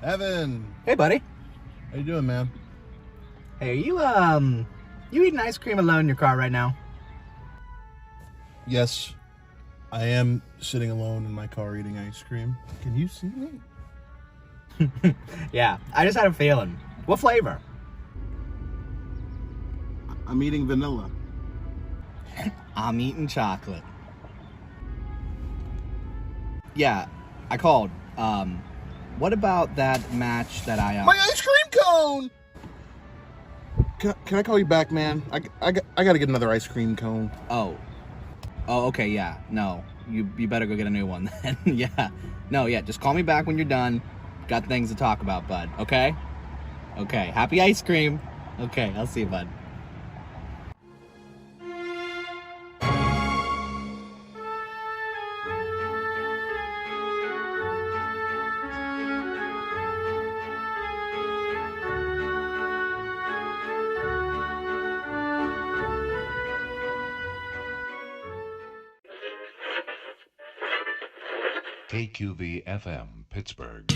Evan, Hey, buddy. how you doing, man? Hey, you eating ice cream alone in your car right now? Yes, I am sitting alone in my car eating ice cream. Can you see me? Yeah, I just had a feeling. What flavor? I'm eating vanilla. I'm eating chocolate. Yeah, I called. What about that match that My ice cream cone! Can I call you back, man? I gotta get another ice cream cone. Oh, okay, yeah. No, you better go get a new one then. Yeah. No, yeah, just call me back when you're done. Got things to talk about, bud. Okay? Okay, happy ice cream. Okay, I'll see you, bud. KQV-FM, Pittsburgh.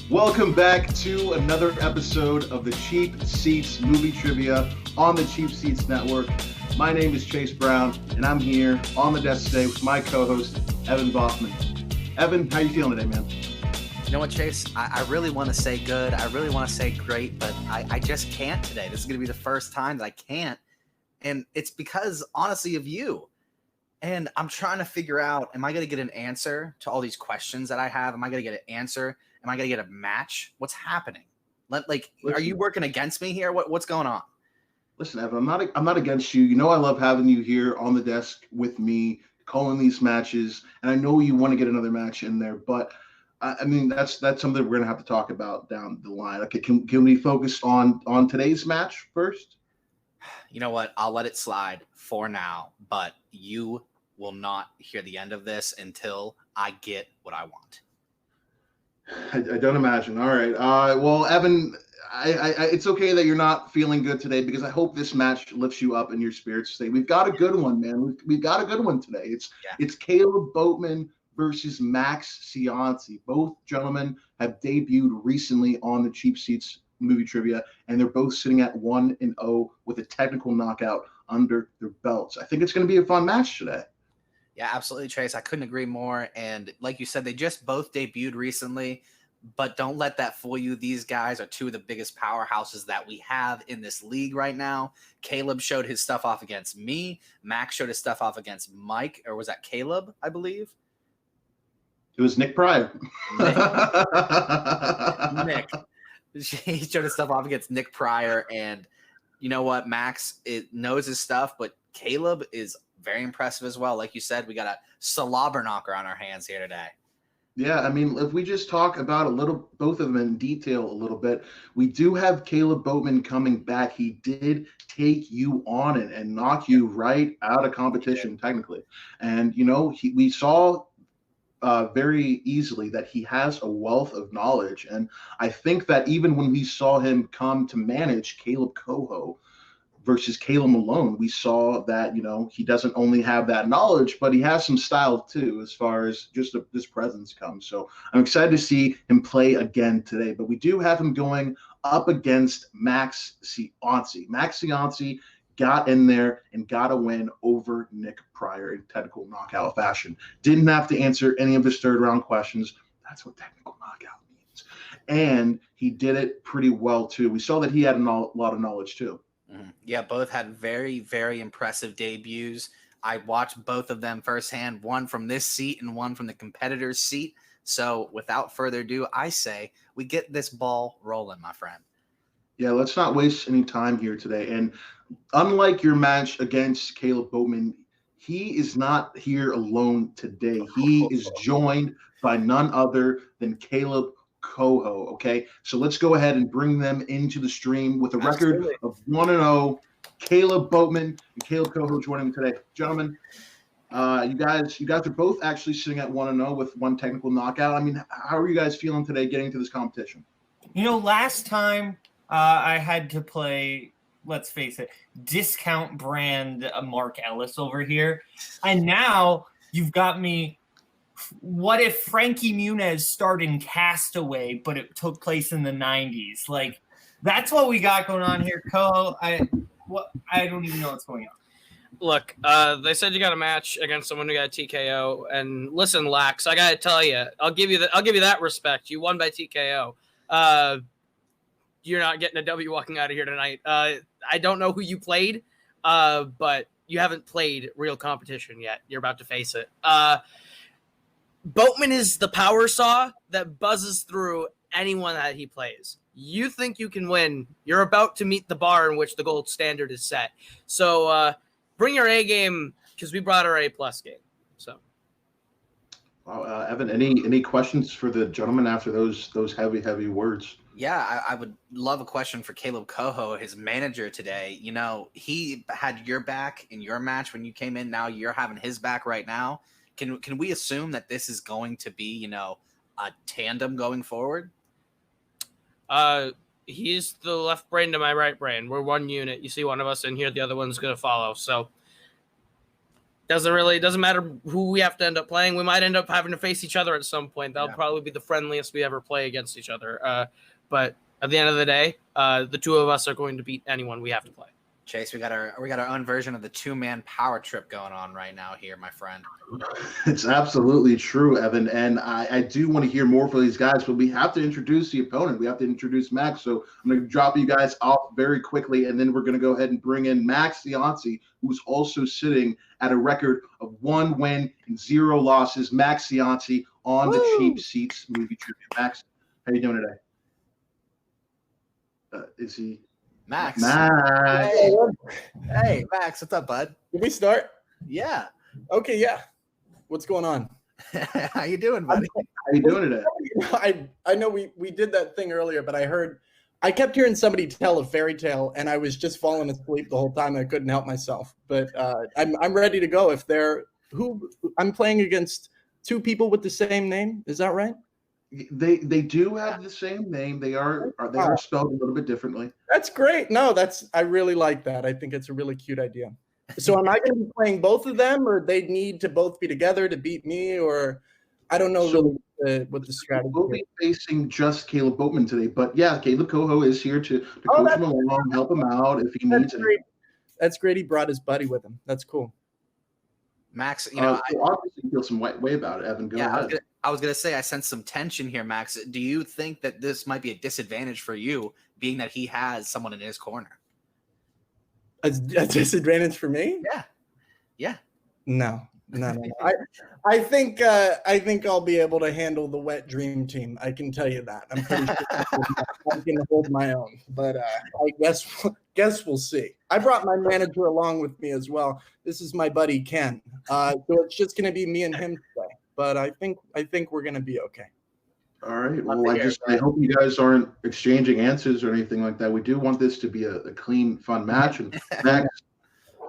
Welcome back to another episode of the Cheap Seats Movie Trivia on the Cheap Seats Network. My name is Chase Brown, and I'm here on the desk today with my co-host, Evan Boatman. Evan, how you feeling today, man? You know what, Chase? I really want to say good. I really want to say great, but I just can't today. This is going to be the first time that I can't. And it's because, honestly, of you. And I'm trying to figure out, am I going to get an answer to all these questions that I have? Am I going to get an answer? Am I going to get a match? What's happening? Are you working against me here? What's going on? Listen, Evan, I'm not against you. You know I love having you here on the desk with me, calling these matches, and I know you want to get another match in there, but I mean that's something we're gonna have to talk about down the line. Okay, can we focus on today's match first? You know what? I'll let it slide for now, but you will not hear the end of this until I get what I want. I don't imagine. All right. Well, Evan, it's okay that you're not feeling good today because I hope this match lifts you up in your spirits today. We've got a good one, man. We've got a good one today. It's Caleb Boatman versus Max Cianci. Both gentlemen have debuted recently on the Cheap Seats Movie Trivia, and they're both sitting at 1-0 with a technical knockout under their belts. I think it's going to be a fun match today. Yeah, absolutely, Trace. I couldn't agree more. And like you said, they just both debuted recently, but don't let that fool you. These guys are two of the biggest powerhouses that we have in this league right now. Caleb showed his stuff off against me. Max showed his stuff off against Mike, or was that Caleb, I believe? It was Nick Pryor. Nick. He showed his stuff off against Nick Pryor. And you know what? Max knows his stuff, but Caleb is very impressive as well. Like you said, we got a slobber knocker on our hands here today. Yeah, I mean, if we just talk about both of them in detail a little bit, we do have Caleb Boatman coming back. He did take you on it and knock you right out of competition, technically. And, you know, we saw very easily that he has a wealth of knowledge. And I think that even when we saw him come to manage Caleb Coho versus Caleb Malone, we saw that, you know, he doesn't only have that knowledge, but he has some style too, as far as just this presence comes. So I'm excited to see him play again today. But we do have him going up against Max Cianci. Max Cianci got in there and got a win over Nick Pryor in technical knockout fashion. Didn't have to answer any of his third round questions. That's what technical knockout means. And he did it pretty well too. We saw that he had a lot of knowledge too. Mm-hmm. Yeah, both had very, very impressive debuts. I watched both of them firsthand, one from this seat and one from the competitor's seat. So without further ado, I say we get this ball rolling, my friend. Yeah, let's not waste any time here today. And unlike your match against Caleb Boatman, he is not here alone today. He is joined by none other than Caleb Coho. Okay, so let's go ahead and bring them into the stream with a record of 1-0. Caleb Boatman and Caleb Coho joining me today. Gentlemen, You guys are both actually sitting at 1-0 with one technical knockout. I mean, how are you guys feeling today getting to this competition? Last time I had to play, let's face it, discount brand Mark Ellis over here. And now you've got me. What if Frankie Muniz starred in Castaway, but it took place in the 90s? Like, that's what we got going on here, Coho. I don't even know what's going on. Look, they said you got a match against someone who got a TKO, and listen, Lax, I gotta tell you, I'll give you that respect. You won by TKO. You're not getting a W walking out of here tonight. I don't know who you played, but you haven't played real competition yet. You're about to face it. Boatman is the power saw that buzzes through anyone that he plays. You think you can win. You're about to meet the bar in which the gold standard is set. So bring your A game, because we brought our A+ game. So, Evan, any questions for the gentleman after those heavy words? Yeah, I would love a question for Caleb Coho, his manager today. He had your back in your match when you came in. Now you're having his back right now. Can we assume that this is going to be, a tandem going forward? He's the left brain to my right brain. We're one unit. You see one of us in here, the other one's going to follow. So doesn't matter who we have to end up playing. We might end up having to face each other at some point. That'll probably be the friendliest we ever play against each other. But at the end of the day, the two of us are going to beat anyone we have to play. Chase, we got our own version of the 2-man power trip going on right now here, my friend. It's absolutely true, Evan. And I do want to hear more from these guys, but we have to introduce the opponent. We have to introduce Max. So I'm going to drop you guys off very quickly, and then we're going to go ahead and bring in Max Cianci, who's also sitting at a record of 1 win and 0 losses. Max Cianci on the Cheap Seats movie trivia. Max, how you doing today? Is he? Max. Hey, Max, what's up, bud? Did we start? Yeah. Okay, yeah. What's going on? How you doing, buddy? How you doing today? I know we did that thing earlier, but I kept hearing somebody tell a fairy tale, and I was just falling asleep the whole time. I couldn't help myself. But I'm ready to go. I'm playing against 2 people with the same name. Is that right? They do have the same name. They are spelled a little bit differently. That's great. No, I really like that. I think it's a really cute idea. So am I going to be playing both of them, or they need to both be together to beat me, or I don't know what the strategy is. We'll be facing just Caleb Boatman today, but yeah, Caleb Coho is here to coach him along, help him out if he needs it. That's great. He brought his buddy with him. That's cool. Max, I obviously feel some way about it. Evan, go ahead. I was gonna say I sense some tension here, Max. Do you think that this might be a disadvantage for you, being that he has someone in his corner? A disadvantage for me? Yeah. No. I think I'll be able to handle the wet dream team. I can tell you that. I'm pretty sure I can hold my own. But I guess we'll see. I brought my manager along with me as well. This is my buddy Ken. So it's just going to be me and him today. But I think we're going to be okay. All right. Well, I hope you guys aren't exchanging answers or anything like that. We do want this to be a clean, fun match. And Max,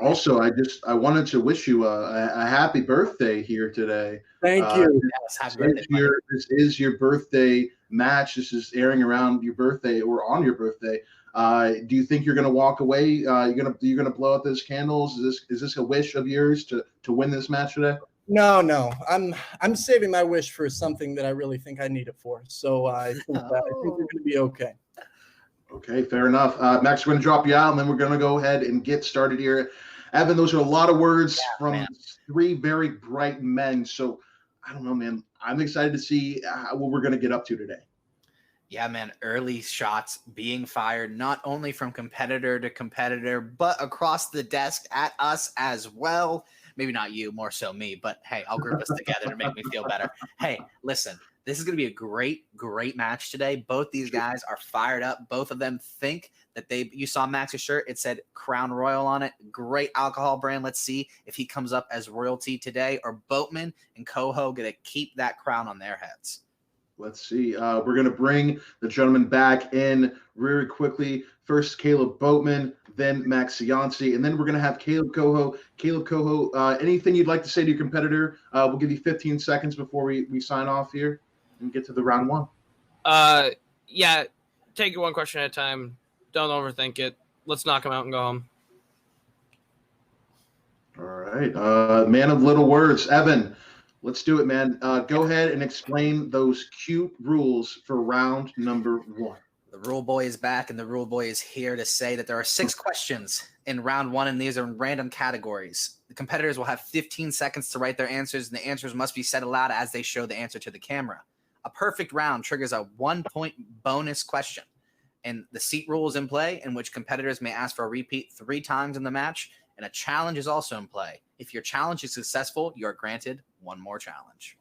also, I wanted to wish you a happy birthday here today. Thank you. This is your birthday match. This is airing around your birthday or on your birthday. Do you think you're going to walk away? You're gonna blow out those candles? Is this a wish of yours to win this match today? No. I'm saving my wish for something that I really think I need it for. So I think we're going to be okay. Okay, fair enough. Max, we're going to drop you out, and then we're going to go ahead and get started here. Evan, those are a lot of words from 3 very bright men. So I don't know, man. I'm excited to see what we're going to get up to today. Yeah, man. Early shots being fired, not only from competitor to competitor, but across the desk at us as well. Maybe not you, more so me, but hey, I'll group us together to make me feel better. Hey, listen, this is going to be a great, great match today. Both these guys are fired up. Both of them think that you saw Max's shirt. It said Crown Royal on it. Great alcohol brand. Let's see if he comes up as royalty today, or Boatman and Coho going to keep that crown on their heads. Let's see. We're going to bring the gentleman back in very quickly. First, Caleb Boatman, then Max Cianci, and then we're going to have Caleb Coho. Caleb Coho, anything you'd like to say to your competitor? We'll give you 15 seconds before we sign off here and get to the round one. Yeah, take it one question at a time. Don't overthink it. Let's knock him out and go home. All right. Man of little words, Evan. Let's do it, man. Go ahead and explain those cute rules for round number one. The rule boy is back, and the rule boy is here to say that there are 6 questions in round one, and these are in random categories. The competitors will have 15 seconds to write their answers, and the answers must be said aloud as they show the answer to the camera. A perfect round triggers a 1-point bonus question, and the seat rule is in play, in which competitors may ask for a repeat 3 times in the match, and a challenge is also in play. If your challenge is successful, you are granted 1 more challenge.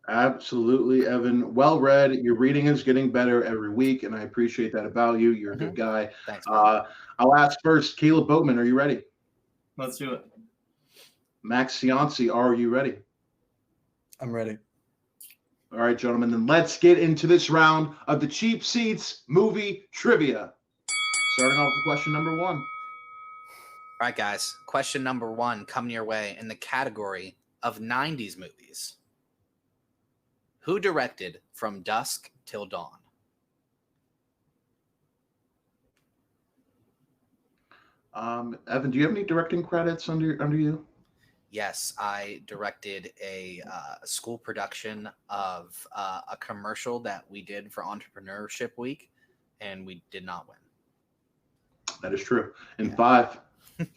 Absolutely, Evan. Well read. Your reading is getting better every week, and I appreciate that about you. You're a good guy. Thanks. I'll ask first, Caleb Boatman, are you ready? Let's do it. Max Cianci, are you ready? I'm ready. All right, gentlemen, then let's get into this round of the Cheap Seats movie trivia. Starting off with question number 1. All right, guys. Question number 1 coming your way in the category of 90s movies. Who directed From Dusk Till Dawn? Evan, do you have any directing credits under you? Yes, I directed a school production of a commercial that we did for Entrepreneurship Week, and we did not win. That is true. In 5,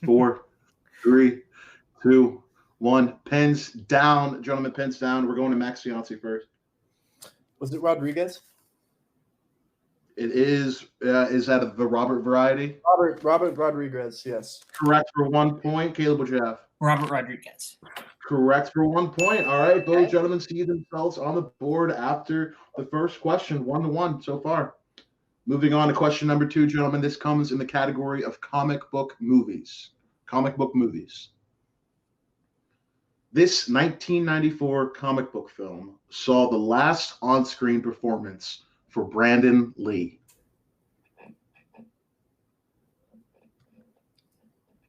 4, 3, 2, 1. Pens down, gentlemen. Pens down. We're going to Max Cianci first. Was it Rodriguez? It is that the Robert variety? Robert Rodriguez, yes. Correct for 1 point. Caleb, what you have? Robert Rodriguez. Correct for 1 point. All right, both gentlemen see themselves on the board after the first question, 1-1 so far. Moving on to question number 2, gentlemen. This comes in the category of comic book movies. Comic book movies. This 1994 comic book film saw the last on-screen performance for Brandon Lee.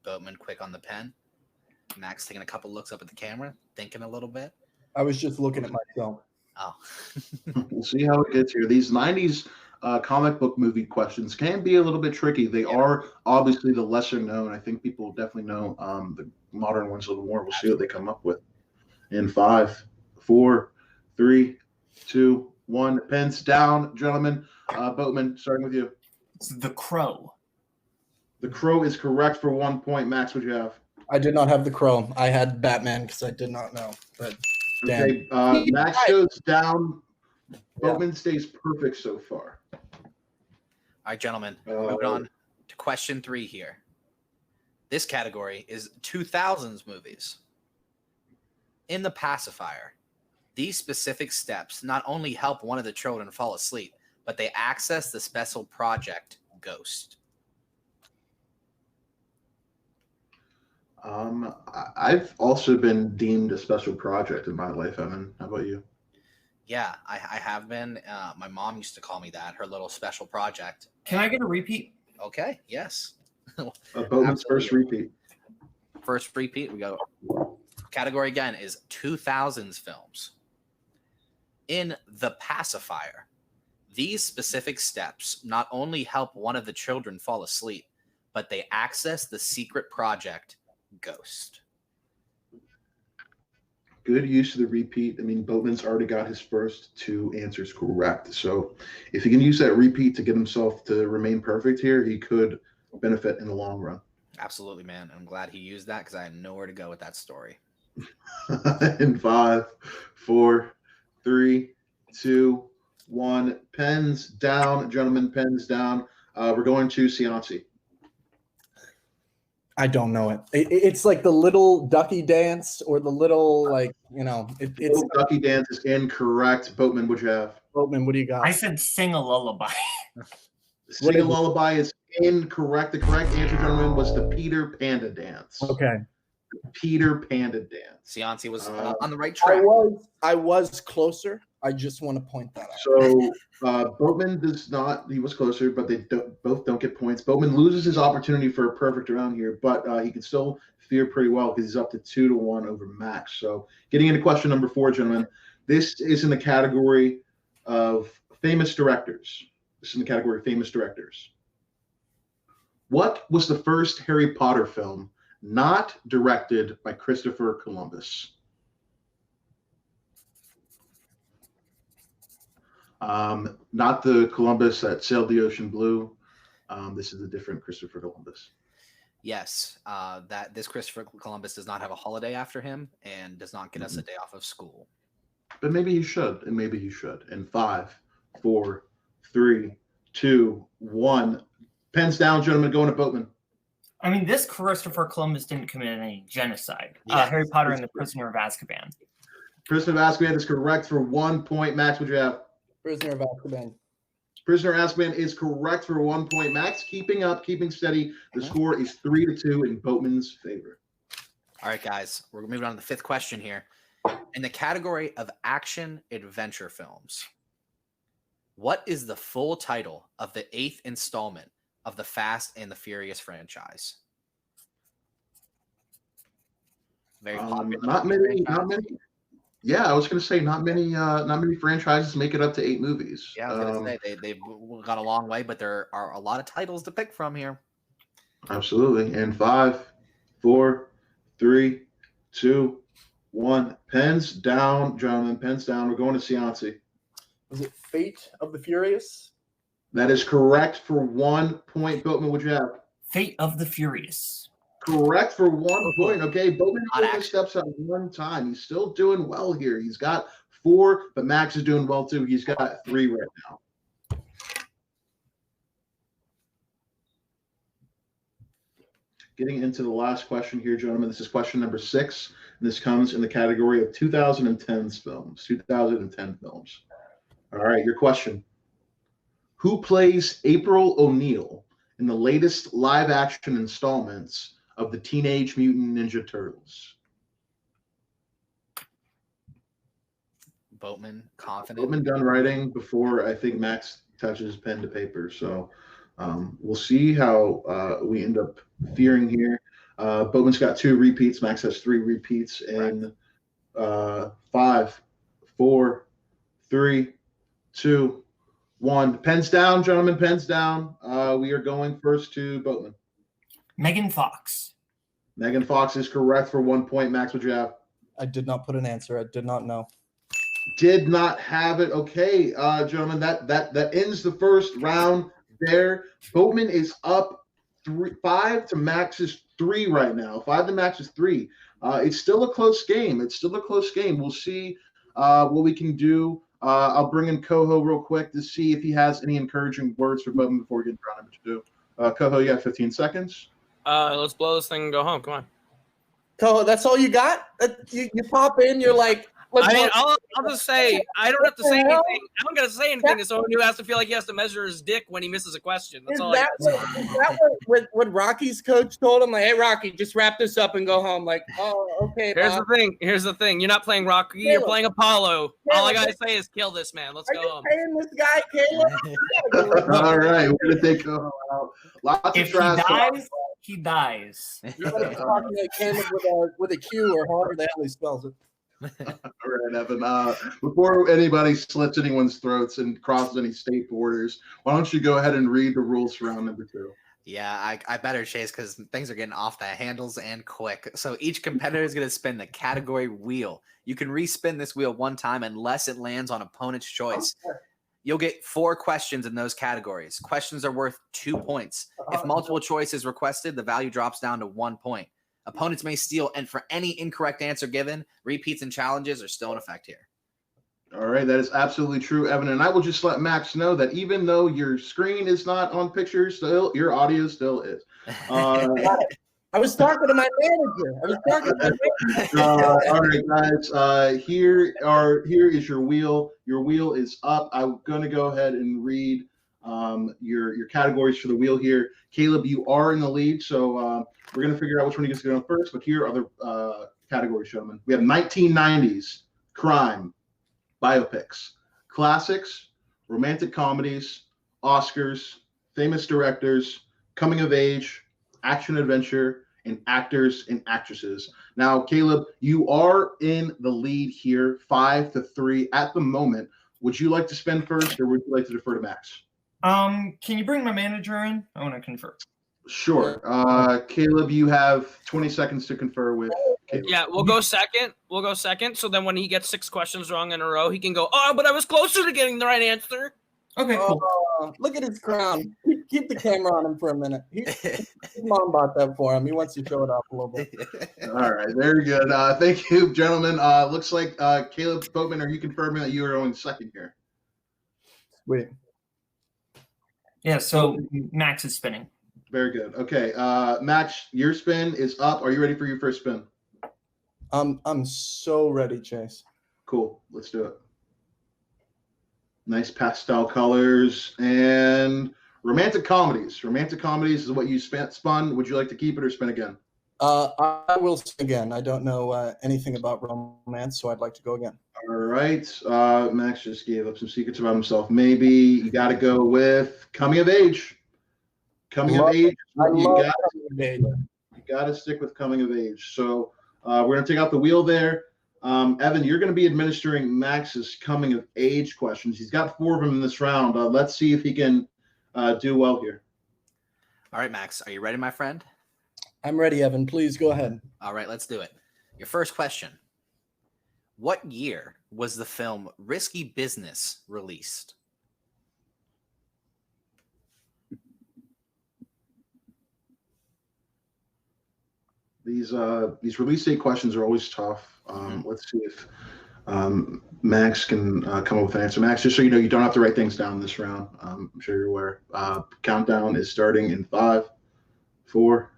Boatman quick on the pen. Max taking a couple looks up at the camera, thinking a little bit. I was just looking at myself. Oh. We'll see how it gets here. These 90s comic book movie questions can be a little bit tricky. They are obviously the lesser known. I think people definitely know the modern ones a little more. We'll see what they come up with. In 5, 4, 3, 2, 1. Pens down, gentlemen. Boatman, starting with you. It's The Crow. The Crow is correct for 1 point. Max, what do you have? I did not have The Crow. I had Batman because I did not know. But damn. Okay, Max goes down. Boatman stays perfect so far. All right, gentlemen. Moving on to question 3 here. This category is 2000s movies. In The Pacifier, these specific steps not only help one of the children fall asleep, but they access the special project Ghost. I've also been deemed a special project in my life, Evan. How about you? Yeah, I have been. My mom used to call me that, her little special project. Can I get a repeat? Okay, yes. Boatman's first repeat. First repeat, we go. Category again is 2000s films. In The Pacifier, these specific steps not only help one of the children fall asleep, but they access the secret project Ghost. Good use of the repeat. I mean, Boatman's already got his first 2 answers correct. So if he can use that repeat to get himself to remain perfect here, he could benefit in the long run. Absolutely, man. I'm glad he used that because I had nowhere to go with that story. In 5, 4, 3, 2, 1. Pens down, gentlemen. Pens down. We're going to Cianci. I don't know it. It's like the little ducky dance or the little, like, you know. It's Little Ducky Dance is incorrect. Boatman, what'd you have? Boatman, what do you got? I said Sing a Lullaby. Sing a Lullaby is incorrect. The correct answer, gentlemen, was the Peter Panda Dance. Okay. Peter Panda dance. Cianci was on the right track. I was closer. I just want to point that out. So Boatman does not. He was closer, but they both don't get points. Boatman loses his opportunity for a perfect round here, but he can still fare pretty well because he's up to 2-1 over Max. So getting into question number 4, gentlemen, this is in the category of famous directors. What was the first Harry Potter film not directed by Christopher Columbus? Not the Columbus that sailed the ocean blue. This is a different Christopher Columbus. Yes, that this Christopher Columbus does not have a holiday after him and does not get us a day off of school. But maybe he should, and maybe he should. In 5, 4, 3, 2, 1. Pens down, gentlemen. Going to Boatman. I mean, this Christopher Columbus didn't commit any genocide. Yes. Harry Potter and the Prisoner of Azkaban. Prisoner of Azkaban is correct for 1 point. Max, what do you have? Prisoner of Azkaban. Prisoner of Azkaban is correct for 1 point. Max keeping up, keeping steady. The score is 3-2 in Boatman's favor. All right, guys, we're moving on to the 5th question here. In the category of action adventure films, what is the full title of the 8th installment of the Fast and the Furious franchise? Very popular. Not many. Yeah, I was going to say not many franchises make it up to 8 movies. Yeah, I was going to say they've got a long way, but there are a lot of titles to pick from here. Absolutely. And 5, 4, 3, 2, 1. Pens down, gentlemen. Pens down. We're going to Cianci. Was it Fate of the Furious? That is correct for 1 point. Boatman, what'd you have? Fate of the Furious. Correct for 1 point. Okay, Boatman only steps up 1 time. He's still doing well here. He's got 4, but Max is doing well too. He's got 3 right now. Getting into the last question here, gentlemen. This is question number 6. And this comes in the category of 2010 films. 2010 films. All right, your question. Who plays April O'Neil in the latest live-action installments of the Teenage Mutant Ninja Turtles? Boatman, confident. Boatman done writing before I think Max touches pen to paper. So we'll see how we end up faring here. Boatman's got 2 repeats. Max has 3 repeats. And 5, 4, 3, 2, 1. Pens down, gentlemen. Pens down. We are going first to Boatman. Megan Fox. Megan Fox is correct for 1 point. Max, what'd you have? I did not put an answer. I did not know. Did not have it. Okay, gentlemen, that ends the first round there. Boatman is up 5 to Max's 3 right now. 5 to Max's 3. It's still a close game. We'll see what we can do. I'll bring in Coho real quick to see if he has any encouraging words for Boatman before we get to round number 2. Coho, you got 15 seconds. Let's blow this thing and go home. Come on. Coho, that's all you got? You pop in, you're like, I'll just say I don't have to say anything. I don't got to say anything to someone who has to feel like he has to measure his dick when he misses a question. That's all. Is that what Rocky's coach told him? Like, hey, Rocky, just wrap this up and go home. Like, oh, okay. Here's the thing. You're not playing Rocky. You're playing Apollo. All I gotta say is kill this man. Let's go home. Paying this guy, Caleb? All right, we're gonna take Coho out. Lots if of trash. he dies. You're gonna be talking like Caleb with a Q or however the hell he spells it. All right, Evan. Before anybody slits anyone's throats and crosses any state borders, why don't you go ahead and read the rules for round number 2? Yeah, I better, Chase, because things are getting off the handles and quick. So each competitor is going to spin the category wheel. You can respin this wheel 1 time unless it lands on opponent's choice. You'll get 4 questions in those categories. Questions are worth 2 points. If multiple choice is requested, the value drops down to 1 point. Opponents may steal, and for any incorrect answer given, repeats and challenges are still in effect here. All right, that is absolutely true, Evan. And I will just let Max know that even though your screen is not on picture, still your audio still is. I was talking to my manager. All right, guys. Here is your wheel. Your wheel is up. I'm going to go ahead and read your categories for the wheel here. Caleb, you are in the lead, so we're going to figure out which one he gets to go first. But here are the categories, gentlemen. We have 1990s crime, biopics, classics, romantic comedies, Oscars, famous directors, coming of age, action adventure, and actors and actresses. Now, Caleb, you are in the lead here, 5-3 at the moment. Would you like to spin first, or would you like to defer to Max? Can you bring my manager in? I want to confer. Sure. Caleb, you have 20 seconds to confer with Caleb. Yeah, we'll go second. So then when he gets 6 questions wrong in a row, he can go, oh, but I was closer to getting the right answer. Okay, cool. Look at his crown. Keep the camera on him for a minute. His mom bought that for him. He wants to show it off a little bit. All right, very good. Thank you, gentlemen. Looks like Caleb Boatman, are you confirming that you are going second here? Wait. Yeah, so Max is spinning. Very good. Okay, Max, your spin is up. Are you ready for your first spin? I'm so ready, Chase. Cool. Let's do it. Nice pastel colors and romantic comedies. Romantic comedies is what you spun. Would you like to keep it or spin again? I will spin again. I don't know anything about romance, so I'd like to go again. All right. Max just gave up some secrets about himself. Maybe you got to go with coming of age. Coming of age. You got to stick with coming of age. So we're going to take out the wheel there. Evan, you're going to be administering Max's coming of age questions. He's got 4 of them in this round. Let's see if he can do well here. All right, Max, are you ready, my friend? I'm ready, Evan. Please go ahead. All right, let's do it. Your first question. What year was the film Risky Business released? These release date questions are always tough. Let's see if Max can come up with an answer. Max, just so you know, you don't have to write things down this round. I'm sure you're aware. Countdown is starting in 5, 4,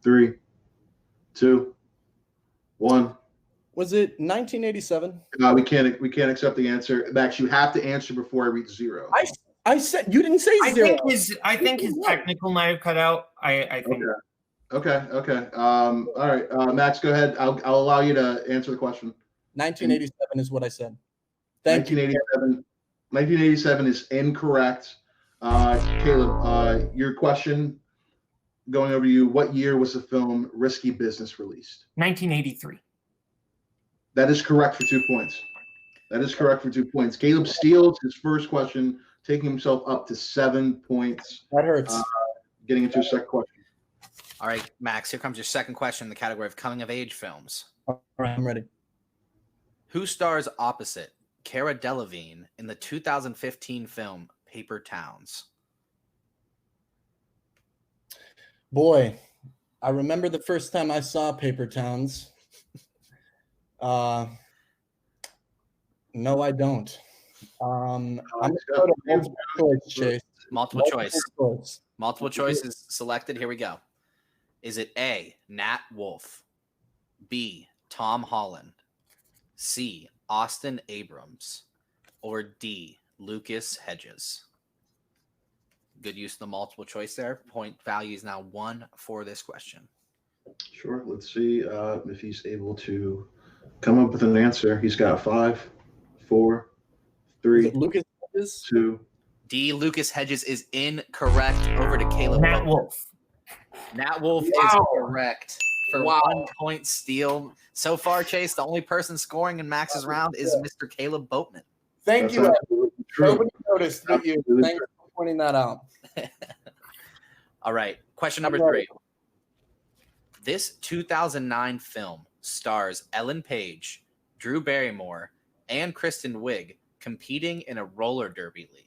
3, 2, 1. Was it 1987? We can't accept the answer. Max, you have to answer before I reach 0. I said you didn't say 0. I think his technical might have cut out. I think. Okay. All right, Max, go ahead. I'll allow you to answer the question. 1987 is what I said. Thank you. 1987 is incorrect. Caleb, your question going over to you. What year was the film Risky Business released? 1983. That is correct for 2 points. Caleb steals his first question, taking himself up to 7 points. That hurts. Getting into his second question. All right, Max, here comes your second question in the category of coming of age films. All right, I'm ready. Who stars opposite Cara Delevingne in the 2015 film Paper Towns? Boy, I remember the first time I saw Paper Towns. No, I don't. I'm going to go to multiple choice, Chase. Multiple choice is selected. Here we go. Is it A, Nat Wolff, B, Tom Holland, C, Austin Abrams, or D, Lucas Hedges? Good use of the multiple choice there. Point value is now 1 for this question. Sure. Let's see if he's able to come up with an answer. He's got 5, 4, 3, Lucas Hedges? 2. D, Lucas Hedges is incorrect. Over to Caleb. Nat Wolff. Nat Wolff is correct for 1 point steal. So far, Chase, the only person scoring in Max's round is Mr. Caleb Boatman. Thank you, Evan. Nobody noticed but you. Thanks for pointing that out. All right. Question number 3. This 2009 film stars Ellen Page, Drew Barrymore, and Kristen Wiig competing in a roller derby league.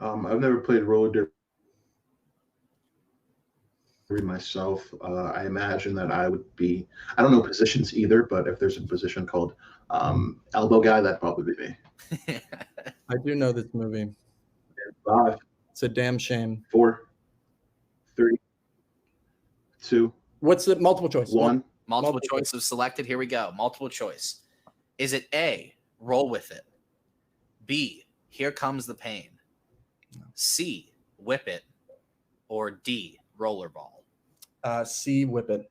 I've never played roller derby myself. I imagine that I would be, I don't know positions either, but if there's a position called elbow guy, that'd probably be me. I do know this movie. 5. It's a damn shame. 4, 3, 2. What's the multiple choice? 1. Multiple choice is selected. Here we go. Multiple choice. Is it A, Roll With It, B, Here Comes the Pain. C, Whip It, or D, Rollerball? C, Whip It.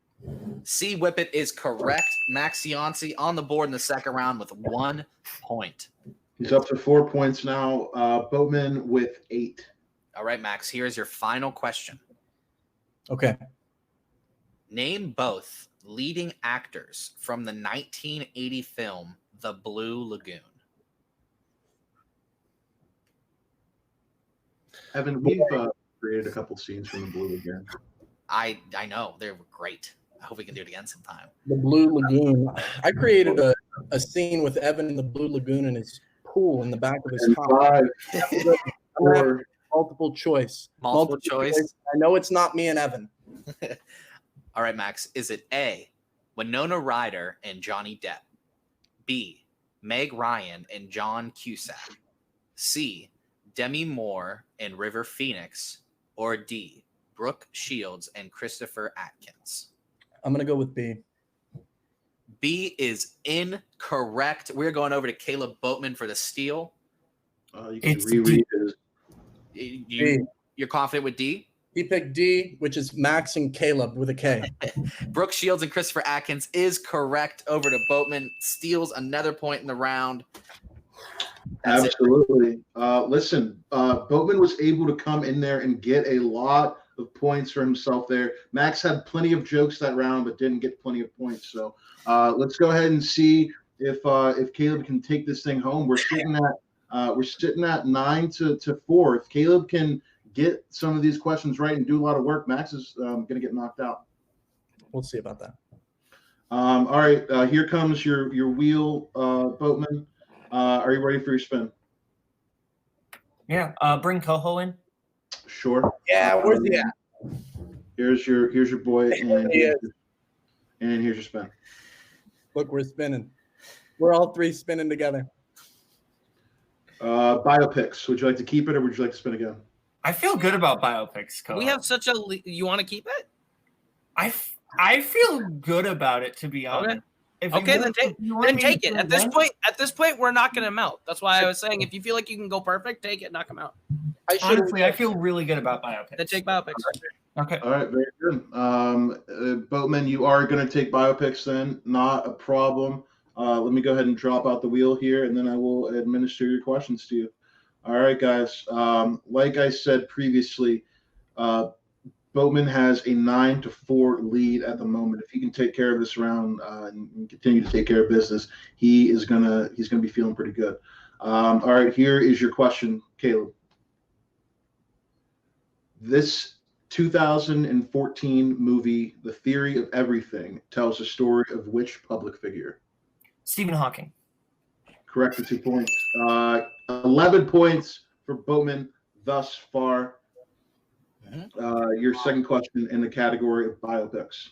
C, Whip It is correct. Max Cianci on the board in the second round with 1 point. He's up to 4 points now. Boatman with 8. All right, Max, here's your final question. Okay. Name both leading actors from the 1980 film The Blue Lagoon. Evan, we've created a couple scenes from the Blue Lagoon. I know. They were great. I hope we can do it again sometime. The Blue Lagoon. I created a scene with Evan in the Blue Lagoon in his pool in the back of his And car. 5, 4, Multiple choice. Multiple choice. I know it's not me and Evan. All right, Max. Is it A, Winona Ryder and Johnny Depp? B, Meg Ryan and John Cusack? C, Demi Moore and River Phoenix? Or D, Brooke Shields and Christopher Atkins? I'm going to go with B. B is incorrect. We're going over to Caleb Boatman for the steal. you can It's reread his. You're confident with D? He picked D, which is Max and Caleb with a K. Brooke Shields and Christopher Atkins is correct. Over to Boatman. Steals another point in the round. That's Absolutely. Listen, Boatman was able to come in there and get a lot of points for himself there. Max had plenty of jokes that round, but didn't get plenty of points. So let's go ahead and see if Caleb can take this thing home. We're sitting at 9 to 4. If Caleb can get some of these questions right and do a lot of work, Max is going to get knocked out. We'll see about that. All right, here comes your wheel, Boatman. Are you ready for your spin? Yeah. Bring Coho in. Sure. Yeah, where's he at? Here's your boy, and here's your spin. Look, we're spinning. We're all three spinning together. Biopics. Would you like to keep it, or would you like to spin again? I feel good about biopics, Coho. We have such a. You want to keep it? I feel good about it, to be honest. Okay, then take it. At this point, we're knocking him out. That's why I was saying, if you feel like you can go perfect, take it, knock him out. Honestly, I feel really good about biopics. Then take biopics. Okay. All right, very good. Boatman, you are going to take biopics then. Not a problem. Let me go ahead and drop out the wheel here, and then I will administer your questions to you. All right, guys. Like I said previously, Boatman has a 9-4 lead at the moment. If he can take care of this round and continue to take care of business, he's gonna be feeling pretty good. All right, here is your question, Caleb. This 2014 movie, The Theory of Everything, tells the story of which public figure? Stephen Hawking. Correct for 2 points. 11 points for Boatman thus far. Your second question in the category of biopics.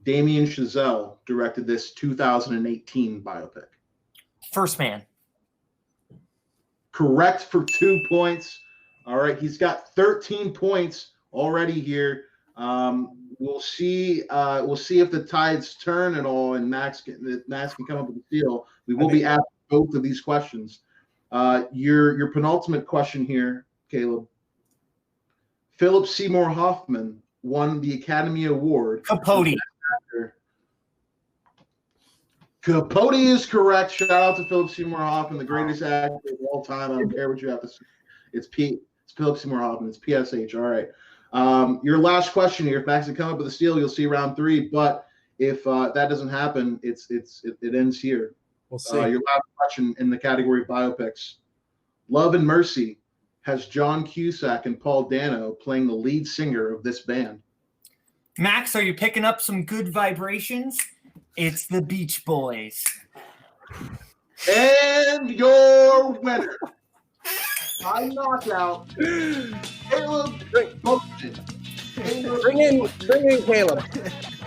Damien Chazelle directed this 2018 biopic. First Man. Correct for 2 points. All right, he's got 13 points already here. We'll see if the tides turn at all, and Max can come up with a steal. We will be asking both of these questions. Your penultimate question here, Caleb. Philip Seymour Hoffman won the Academy Award. Capote. Capote is correct. Shout out to Philip Seymour Hoffman, the greatest actor of all time. I don't care what you have to say. It's Philip Seymour Hoffman. It's PSH. All right. Your last question here. If Max can come up with a steal, you'll see round 3. But if that doesn't happen, it ends here. We'll see. Your last question in the category of biopics. Love and Mercy has John Cusack and Paul Dano playing the lead singer of this band. Max, are you picking up some good vibrations? It's the Beach Boys. And your winner by knockout, Caleb Boatman. Bring in Caleb.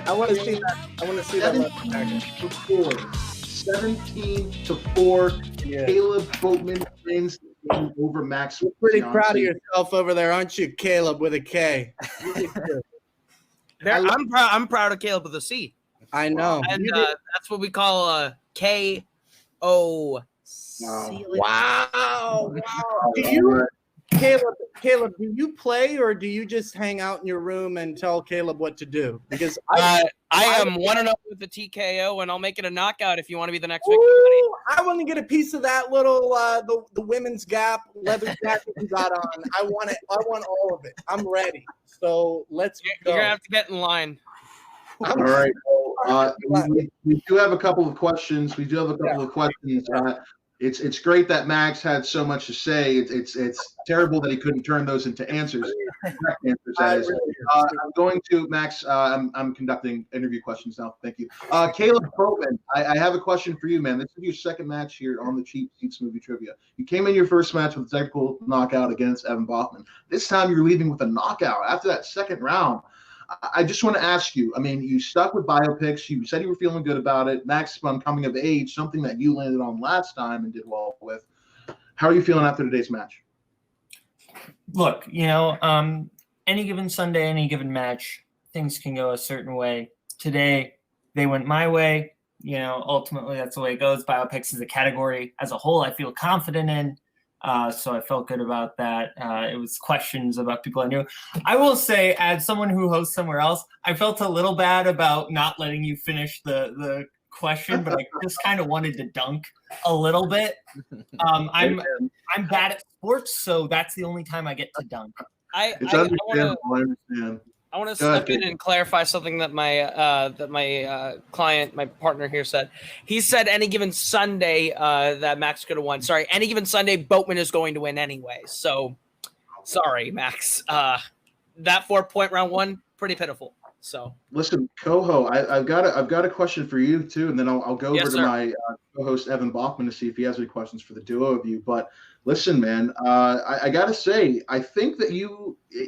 I want to see that. I want to see that. 17-4. Yeah. Caleb Boatman wins over Max. You're pretty Cianci. proud of yourself over there, aren't you, Caleb, with a K? I'm proud of Caleb with a C. I know. And that's what we call KOB. See you later. Wow. Do you, Caleb, do you play or do you just hang out in your room and tell Caleb what to do? Because I am 1-0 with the TKO, and I'll make it a knockout if you want to be the next victim, buddy. I want to get a piece of that little the women's Gap leather jacket you got on. I want it. I want all of it. I'm ready. So let's go. You're gonna have to get in line. All right. We do have a couple of questions. It's great that Max had so much to say. It's terrible that he couldn't turn those into answers. That is. I'm going to Max. I'm conducting interview questions now. Thank you, Caleb Boatman. I have a question for you, man. This is your second match here on the Cheap Seats Movie Trivia. You came in your first match with a technical knockout against Evan Boatman. This time you're leaving with a knockout after that second round. I just want to ask you, I mean, you stuck with biopics. You said you were feeling good about it. Max spun coming of age, something that you landed on last time and did well with. How are you feeling after today's match? Look, any given Sunday, any given match, things can go a certain way. Today, they went my way. Ultimately, that's the way it goes. Biopics is a category as a whole I feel confident in. So I felt good about that. It was questions about people I knew. I will say, as someone who hosts somewhere else, I felt a little bad about not letting you finish the question, but I just kind of wanted to dunk a little bit. I'm bad at sports, so that's the only time I get to dunk. I understand. I want to step in and clarify something that my client, my partner here said. He said any given Sunday that Max could have won. Sorry, any given Sunday, Boatman is going to win anyway. So, sorry, Max. That 4-point round one, pretty pitiful. So listen, Coho, I've got a question for you too, and then I'll go over to my co-host Evan Boatman to see if he has any questions for the duo of you. But listen, man, I got to say, I think that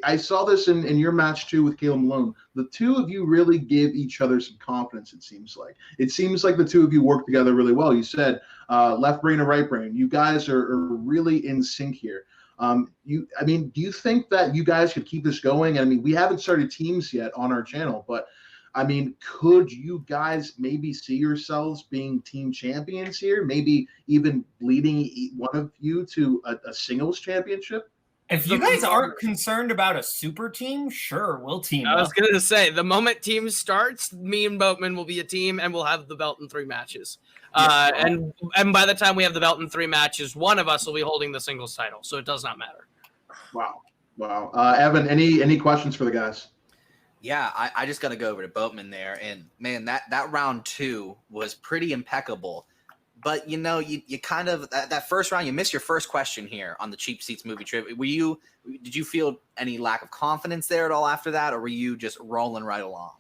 I saw this in your match too with Caleb Malone. The two of you really give each other some confidence. It seems like the two of you work together really well. You said left brain or right brain. You guys are really in sync here. Do you think that you guys could keep this going? I mean, we haven't started teams yet on our channel, but I mean, could you guys maybe see yourselves being team champions here? Maybe even leading one of you to a singles championship? If you guys aren't concerned about a super team, sure, we'll team up. I was going to say, the moment team starts, me and Boatman will be a team, and we'll have the belt in 3 matches. And by the time we have the belt in 3 matches, one of us will be holding the singles title, so it does not matter. Wow. Evan, any questions for the guys? Yeah, I just got to go over to Boatman there. And, man, that round 2 was pretty impeccable. But, you kind of – that first round, you missed your first question here on the Cheap Seats Movie Trip. Did you feel any lack of confidence there at all after that, or were you just rolling right along?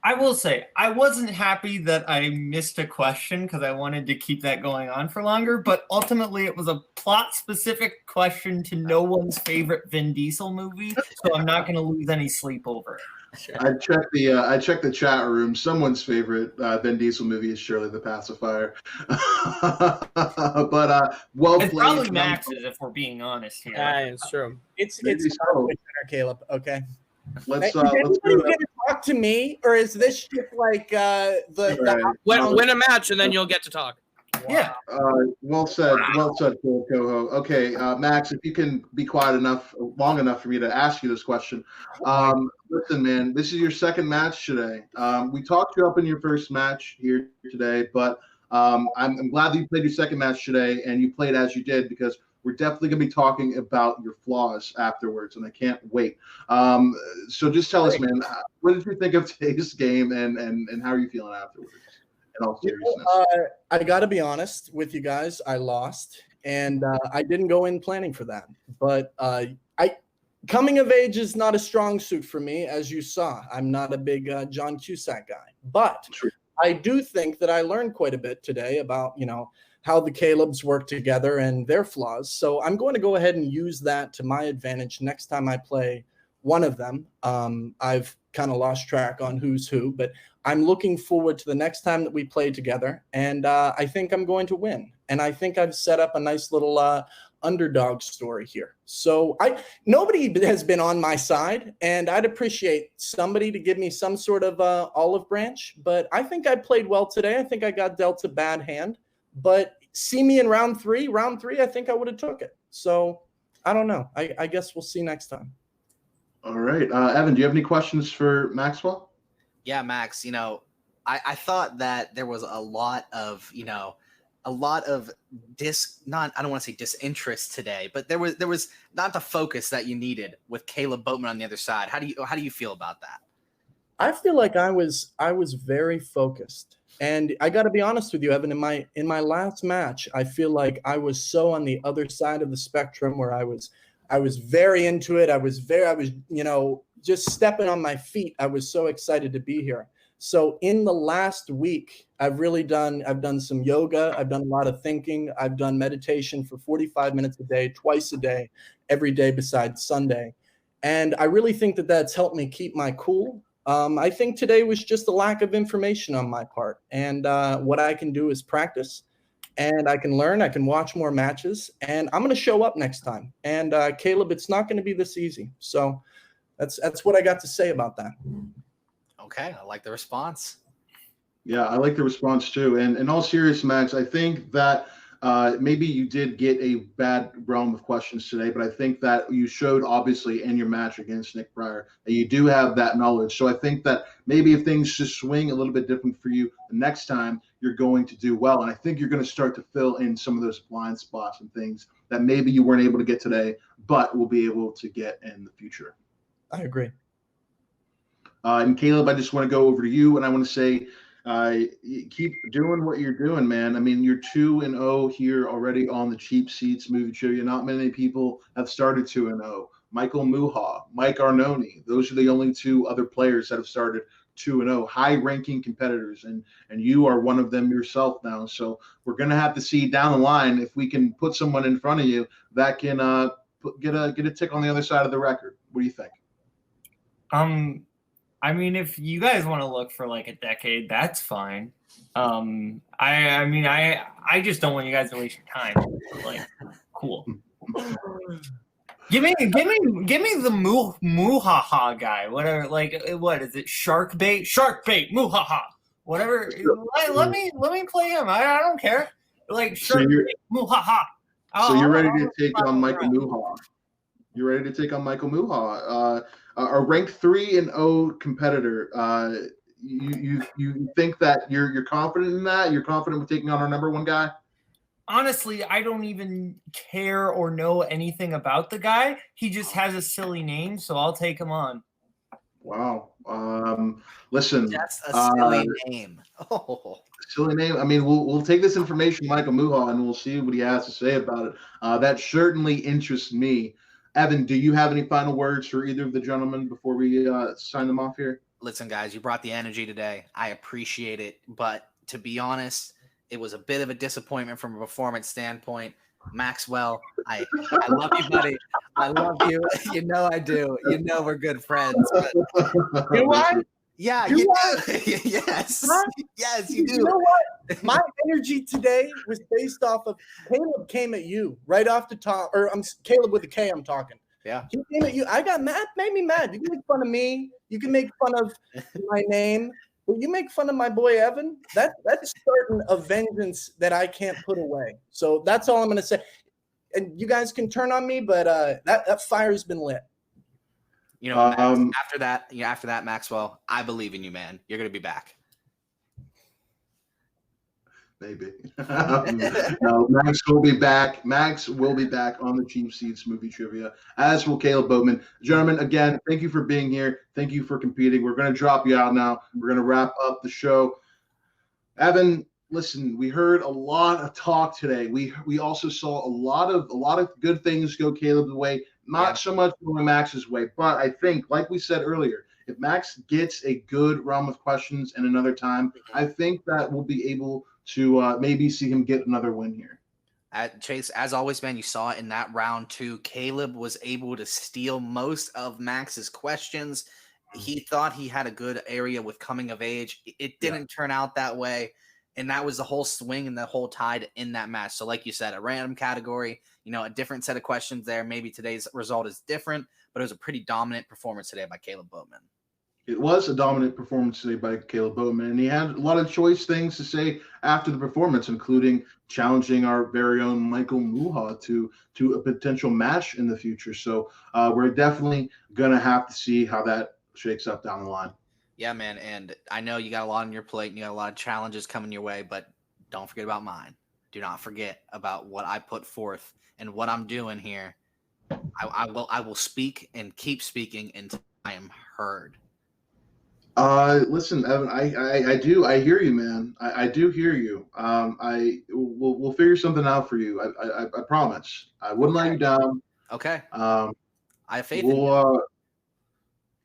I will say, I wasn't happy that I missed a question because I wanted to keep that going on for longer, but ultimately it was a plot-specific question to no one's favorite Vin Diesel movie, so I'm not going to lose any sleep over it. Sure. I checked the chat room. Someone's favorite Vin Diesel movie is surely The Pacifier. But well it's played. probably Max's, if we're being honest here. Yeah, it's true. It's Caleb. Okay. Let's is anybody going to talk to me, or is this just like Win a match, and then you'll get to talk. Yeah. Well said, Coho. Okay, Max, if you can be quiet long enough for me to ask you this question. Listen, man, this is your second match today. We talked you up in your first match here today, but I'm glad that you played your second match today, and you played as you did, because we're definitely going to be talking about your flaws afterwards, and I can't wait. So just tell us, man, what did you think of today's game, and how are you feeling afterwards? In all seriousness. I got to be honest with you guys. I lost, and I didn't go in planning for that. But coming of age is not a strong suit for me, as you saw. I'm not a big John Cusack guy, but I do think that I learned quite a bit today about how the Calebs work together and their flaws. So I'm going to go ahead and use that to my advantage next time I play one of them. I've kind of lost track on who's who, but I'm looking forward to the next time that we play together, and I think I'm going to win. And I think I've set up a nice little underdog story here. So nobody has been on my side, and I'd appreciate somebody to give me some sort of olive branch. But I think I played well today. I think I got dealt a bad hand, but see me in round three, I think I would have took it. So I don't know. I guess we'll see next time. All right. Evan, do you have any questions for Maxwell? Yeah, Max, I thought that there was a lot of, I don't want to say disinterest today, but there was not the focus that you needed with Caleb Boatman on the other side. How do you feel about that? I feel like I was very focused. And I got to be honest with you, Evan, in my last match, I feel like I was so on the other side of the spectrum where I was very into it. I was just stepping on my feet. I was so excited to be here. So in the last week, I've done some yoga. I've done a lot of thinking. I've done meditation for 45 minutes a day, twice a day, every day besides Sunday. And I really think that that's helped me keep my cool. I think today was just a lack of information on my part. And what I can do is practice, and I can learn. I can watch more matches, and I'm going to show up next time. And Caleb, it's not going to be this easy. So that's what I got to say about that. Okay, I like the response. Yeah, I like the response too. And in all seriousness, Max, I think that maybe you did get a bad realm of questions today, but I think that you showed obviously in your match against Nick Pryor that you do have that knowledge. So I think that maybe if things just swing a little bit different for you the next time, you're going to do well. And I think you're going to start to fill in some of those blind spots and things that maybe you weren't able to get today, but will be able to get in the future. I agree. And Caleb, I just want to go over to you, and I want to say, keep doing what you're doing, man. I mean, you're 2-0 here already on the cheap seats movie trivia. Not many people have started 2-0. Michael Muha, Mike Arnone, those are the only two other players that have started 2-0, high-ranking competitors, and you are one of them yourself now. So we're gonna have to see down the line if we can put someone in front of you that can get a tick on the other side of the record. What do you think? I mean, if you guys want to look for like a decade, that's fine. I just don't want you guys to waste your time. Like, cool. Give me the Muhaha guy. Whatever. Like, what is it? Shark bait, Muhaha. Whatever. Let me play him. I don't care. Like shark bait, Muhaha. So you're ready to take on Michael Muha. You're ready to take on Michael Muha, a ranked 3-0 competitor. You think that you're confident in that? You're confident with taking on our number one guy? Honestly, I don't even care or know anything about the guy. He just has a silly name, so I'll take him on. Wow. Listen. That's a silly name. Oh. Silly name. I mean, we'll take this information, Michael Muha, and we'll see what he has to say about it. That certainly interests me. Evan, do you have any final words for either of the gentlemen before we sign them off here? Listen, guys, you brought the energy today. I appreciate it. But to be honest, it was a bit of a disappointment from a performance standpoint. Maxwell, I love you, buddy. I love you. You know I do. You know we're good friends. But... Do I? Yeah, do you I? do. Yes. Huh? Yes, you do. You know what? My energy today was based off of Caleb came at you right off the top, or I'm Caleb with a K. I'm talking. Yeah. He came at you. I got mad. Made me mad. You can make fun of me. You can make fun of my name. But you make fun of my boy Evan. That's starting a vengeance that I can't put away. So that's all I'm going to say. And you guys can turn on me, but that fire's been lit. You know, Max, after that, Maxwell, I believe in you, man. You're gonna be back. Maybe. No, Max will be back. Max will be back on the Cheap Seats movie trivia, as will Caleb Boatman. Gentlemen, again, thank you for being here. Thank you for competing. We're going to drop you out now. We're going to wrap up the show. Evan, listen, we heard a lot of talk today. We also saw a lot of good things go Caleb's way. Not so much going Max's way, but I think, like we said earlier, if Max gets a good round of questions in another time, I think that we'll be able to maybe see him get another win here. Chase, as always, man, you saw it in that round too. Caleb was able to steal most of Max's questions. He thought he had a good area with coming of age. It didn't turn out that way. And that was the whole swing and the whole tide in that match. So like you said, a random category, a different set of questions there. Maybe today's result is different, but it was a pretty dominant performance today by Caleb Boatman. It was a dominant performance today by Caleb Boatman, and he had a lot of choice things to say after the performance, including challenging our very own Michael Muha to a potential match in the future. So we're definitely gonna have to see how that shakes up down the line. Yeah, man. And I know you got a lot on your plate and you got a lot of challenges coming your way, but don't forget about mine. Do not forget about what I put forth and what I'm doing here. I will speak and keep speaking until I am heard. Listen, Evan, I hear you, man. I do hear you. We'll figure something out for you. I promise. I wouldn't let you down. Okay. I have faith in you.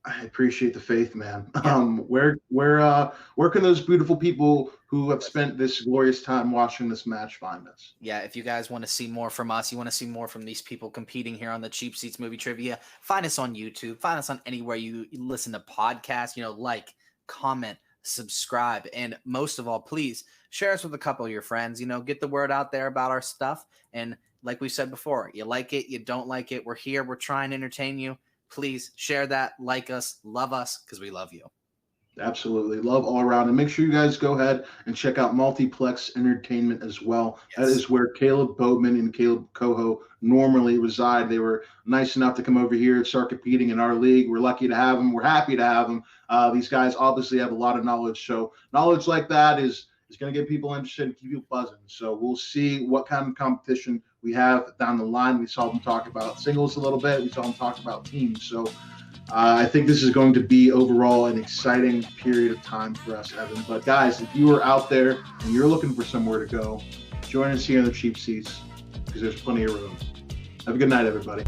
I appreciate the faith, man. Yeah. Where can those beautiful people who have spent this glorious time watching this match find us? Yeah, if you guys want to see more from us, you want to see more from these people competing here on the Cheap Seats Movie Trivia, find us on YouTube, find us on anywhere you listen to podcasts, like, comment, subscribe, and most of all, please share us with a couple of your friends, get the word out there about our stuff. And like we said before, you like it, you don't like it, we're here, we're trying to entertain you. Please share that, like us, love us, because we love you. Absolutely. Love all around. And make sure you guys go ahead and check out Multiplex Entertainment as well. Yes. That is where Caleb Boatman and Caleb Coho normally reside. They were nice enough to come over here and start competing in our league. We're lucky to have them. We're happy to have them. These guys obviously have a lot of knowledge. So knowledge like that is going to get people interested and keep you buzzing. So we'll see what kind of competition we have down the line. We saw them talk about singles a little bit. We saw them talk about teams. So I think this is going to be overall an exciting period of time for us, Evan. But guys, if you are out there and you're looking for somewhere to go, join us here in the Cheap Seats because there's plenty of room. Have a good night, everybody.